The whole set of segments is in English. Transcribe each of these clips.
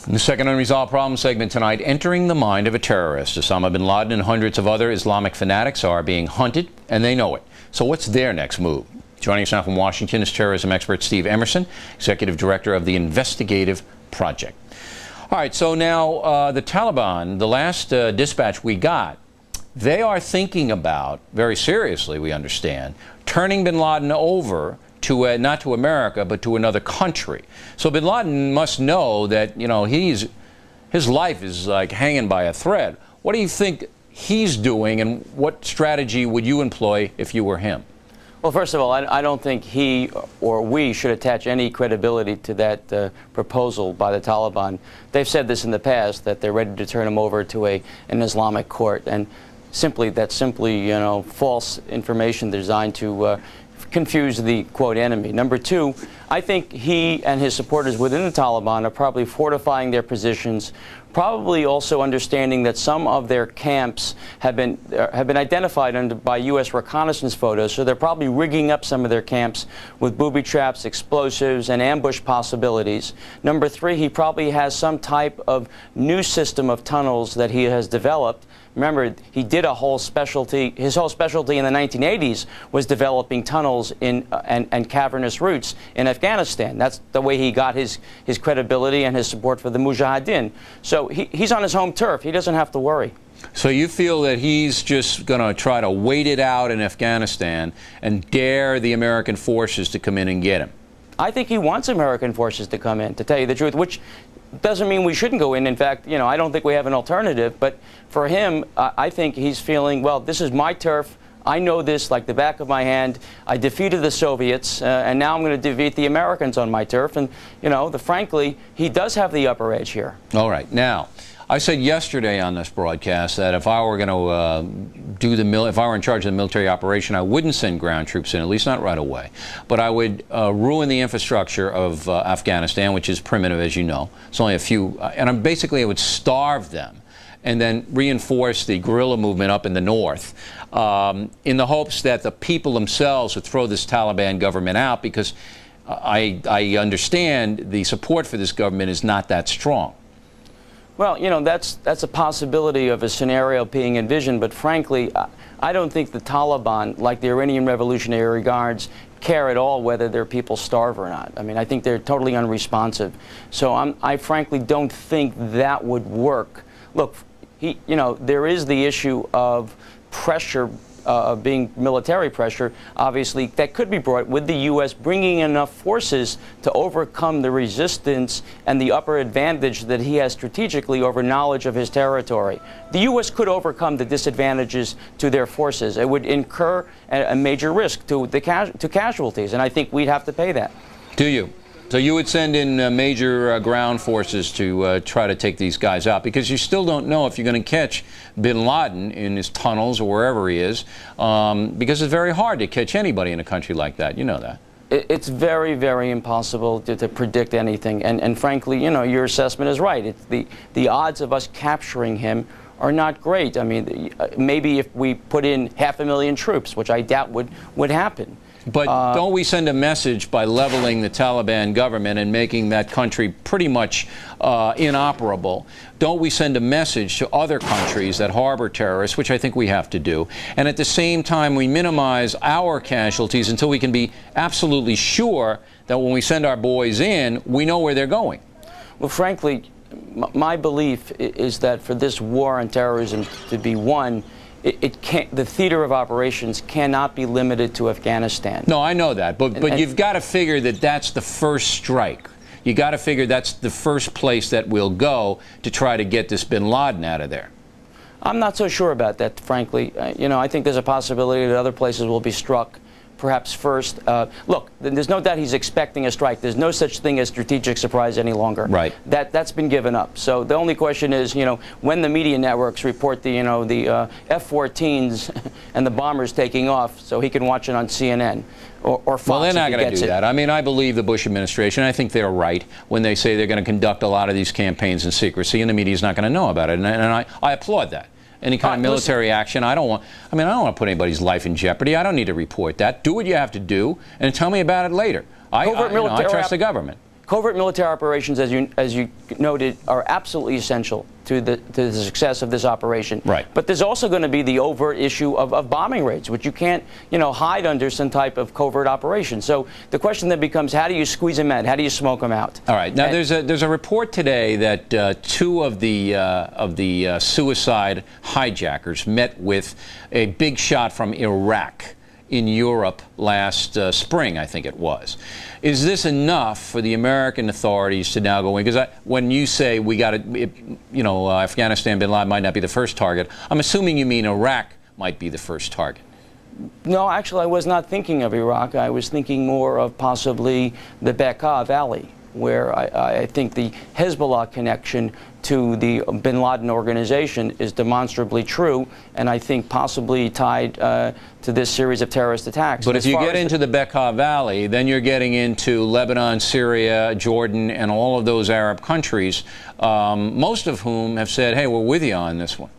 In the second Unresolved Problem segment tonight, entering the mind of a terrorist. Osama Bin Laden and hundreds of other Islamic fanatics are being hunted, and they know it. So what's their next move? Joining us now from Washington is terrorism expert Steve Emerson, Executive Director of the Investigative Project. All right, so now the Taliban, the last dispatch we got, they are thinking about, very seriously we understand, turning Bin Laden over to not to America, but to another country. So Bin Laden must know that, you know, his life is like hanging by a thread. What do you think he's doing, and what strategy would you employ if you were him? Well, first of all, I don't think he or we should attach any credibility to that proposal by the Taliban. They've said this in the past, that they're ready to turn him over to an Islamic court, and that's simply, you know, false information designed to confuse the, quote, enemy. Number two, I think he and his supporters within the Taliban are probably fortifying their positions, probably also understanding that some of their camps have been identified by U.S. reconnaissance photos, so they're probably rigging up some of their camps with booby traps, explosives, and ambush possibilities. Number three, he probably has some type of new system of tunnels that he has developed. Remember, he did a whole specialty. His whole specialty in the 1980s was developing tunnels and cavernous routes in Afghanistan. That's the way he got his credibility and his support for the Mujahideen. So he's on his home turf. He doesn't have to worry. So you feel that he's just going to try to wait it out in Afghanistan and dare the American forces to come in and get him? I think he wants American forces to come in, to tell you the truth, which doesn't mean we shouldn't go in. In fact, you know, I don't think we have an alternative. But for him, I think he's feeling, well, this is my turf. I know this like the back of my hand. I defeated the Soviets, and now I'm going to defeat the Americans on my turf. And, you know, frankly, he does have the upper edge here. All right. Now, I said yesterday on this broadcast that if I were going to if I were in charge of the military operation, I wouldn't send ground troops in, at least not right away. But I would ruin the infrastructure of Afghanistan, which is primitive, as you know. It's only a few, and I would starve them, and then reinforce the guerrilla movement up in the north, in the hopes that the people themselves would throw this Taliban government out, because I understand the support for this government is not that strong. Well, you know, that's a possibility of a scenario being envisioned, but frankly, I don't think the Taliban, like the Iranian Revolutionary Guards, care at all whether their people starve or not. I mean, I think they're totally unresponsive. So I frankly don't think that would work. Look, you know, there is the issue of pressure, being military pressure, obviously, that could be brought with the U.S. bringing enough forces to overcome the resistance and the upper advantage that he has strategically over knowledge of his territory. The U.S. could overcome the disadvantages to their forces. It would incur a major risk to casualties, and I think we'd have to pay that. Do you? So you would send in major ground forces to try to take these guys out, because you still don't know if you're going to catch Bin Laden in his tunnels or wherever he is, because it's very hard to catch anybody in a country like that. You know that. It's very, very impossible to predict anything. And frankly, you know, your assessment is right. The odds of us capturing him are not great. I mean, maybe if we put in 500,000 troops, which I doubt would happen. But don't we send a message by leveling the Taliban government and making that country pretty much inoperable? Don't we send a message to other countries that harbor terrorists, which I think we have to do, and at the same time we minimize our casualties until we can be absolutely sure that when we send our boys in, we know where they're going? Well, frankly, my belief is that for this war on terrorism to be won, the theater of operations cannot be limited to Afghanistan. No, I know that, but you've got to figure that that's the first strike. You got to figure that's the first place that we'll go to try to get this Bin Laden out of there. I'm not so sure about that, frankly. You know, I think there's a possibility that other places will be struck perhaps first. Look, there's no doubt he's expecting a strike. There's no such thing as strategic surprise any longer. Right. That's been given up. So the only question is, you know, when the media networks report the, you know, the F-14s and the bombers taking off, so he can watch it on CNN or Fox. Well, they're not going to do that. I mean, I believe the Bush administration. I think they're right when they say they're going to conduct a lot of these campaigns in secrecy, and the media's not going to know about it. And I applaud that. Any kind of military action, I don't want to put anybody's life in jeopardy. I don't need to report that. Do what you have to do, and tell me about it later. I trust the government. covert military operations, as you noted, are absolutely essential to the success of this operation. Right. But there's also going to be the overt issue of bombing raids, which you can't, hide under some type of covert operation. So the question then becomes, how do you squeeze them in? How do you smoke them out? All right. Now, there's a report today that two of the suicide hijackers met with a big shot from Iraq in Europe last spring, I think it was. Is this enough for the American authorities to now go in? Because when you say we got to, Afghanistan, Bin Laden might not be the first target, I'm assuming you mean Iraq might be the first target. No, actually, I was not thinking of Iraq. I was thinking more of possibly the Bekaa Valley, where I think the Hezbollah connection to the Bin Laden organization is demonstrably true, and I think possibly tied to this series of terrorist attacks. But if you get into the Bekaa Valley, then you're getting into Lebanon, Syria, Jordan, and all of those Arab countries, most of whom have said, hey, we're with you on this one.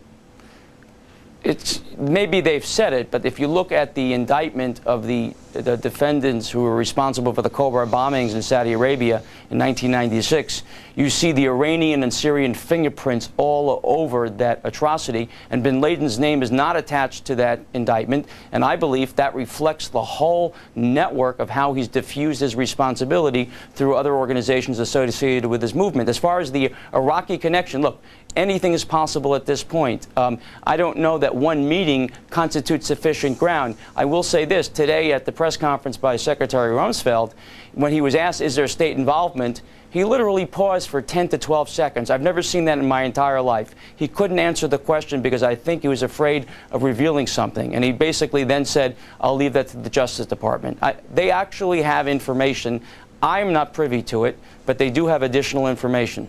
Maybe they've said it, but if you look at the indictment of the defendants who were responsible for the Cobra bombings in Saudi Arabia in 1996, you see the Iranian and Syrian fingerprints all over that atrocity, and Bin Laden's name is not attached to that indictment, and I believe that reflects the whole network of how he's diffused his responsibility through other organizations associated with his movement. As far as the Iraqi connection, look, anything is possible at this point. I don't know that one meeting constitutes sufficient ground. I will say this, today at the press conference by Secretary Rumsfeld, when he was asked, is there state involvement, he literally paused for 10 to 12 seconds. I've never seen that in my entire life. He couldn't answer the question because I think he was afraid of revealing something. And he basically then said, I'll leave that to the Justice Department. They actually have information. I'm not privy to it, but they do have additional information.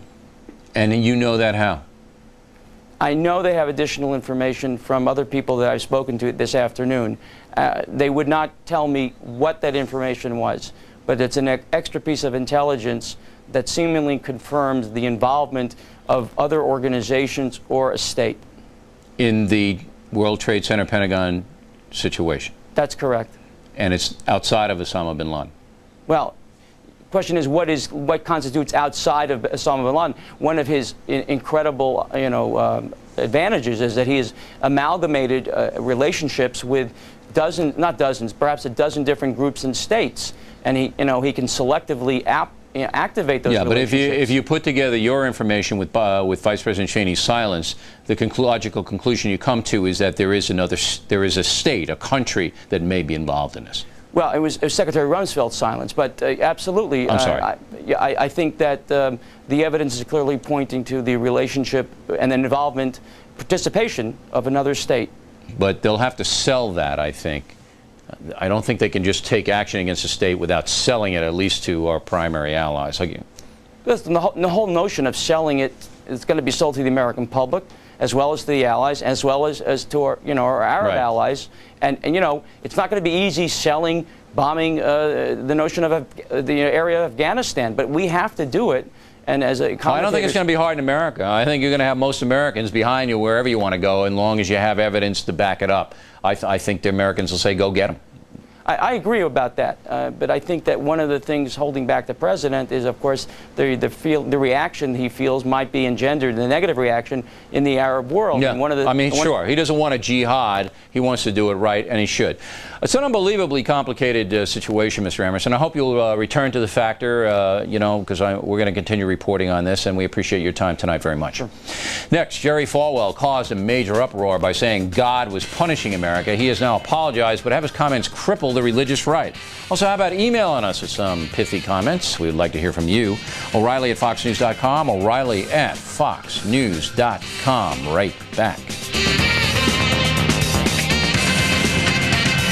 And you know that how? I know they have additional information from other people that I've spoken to this afternoon. They would not tell me what that information was, but it's an extra piece of intelligence that seemingly confirms the involvement of other organizations or a state. In the World Trade Center Pentagon situation? That's correct. And it's outside of Osama Bin Laden? Well, the question is what constitutes outside of Osama Bin Laden. One of his incredible, advantages is that he has amalgamated relationships with perhaps a dozen different groups and states, and he can selectively activate those relationships. But if you put together your information with Vice President Cheney's silence, the logical conclusion you come to is that there is a state, a country that may be involved in this. Well, it was Secretary Rumsfeld's silence, but absolutely. I'm sorry. I think that the evidence is clearly pointing to the relationship and the involvement, participation of another state. But they'll have to sell that, I think. I don't think they can just take action against a state without selling it, at least to our primary allies. Listen, the whole notion of selling it is going to be sold to the American public, as well as to the allies, as well as to our, our Arab allies. And it's not going to be easy selling, bombing the notion of the area of Afghanistan, but we have to do it. And as a I don't think it's going to be hard in America. I think you're going to have most Americans behind you wherever you want to go, as long as you have evidence to back it up. I think the Americans will say, go get them. I agree about that, but I think that one of the things holding back the president is, of course, the reaction he feels might be engendered, the negative reaction in the Arab world. Yeah, and sure. He doesn't want a jihad. He wants to do it right, and he should. It's an unbelievably complicated situation, Mr. Emerson. I hope you'll return to the factor, because we're going to continue reporting on this, and we appreciate your time tonight very much. Sure. Next, Jerry Falwell caused a major uproar by saying God was punishing America. He has now apologized, but have his comments cripple the religious right. Also, how about emailing us with some pithy comments? We'd like to hear from you. O'Reilly at FoxNews.com, O'Reilly at FoxNews.com. Right back.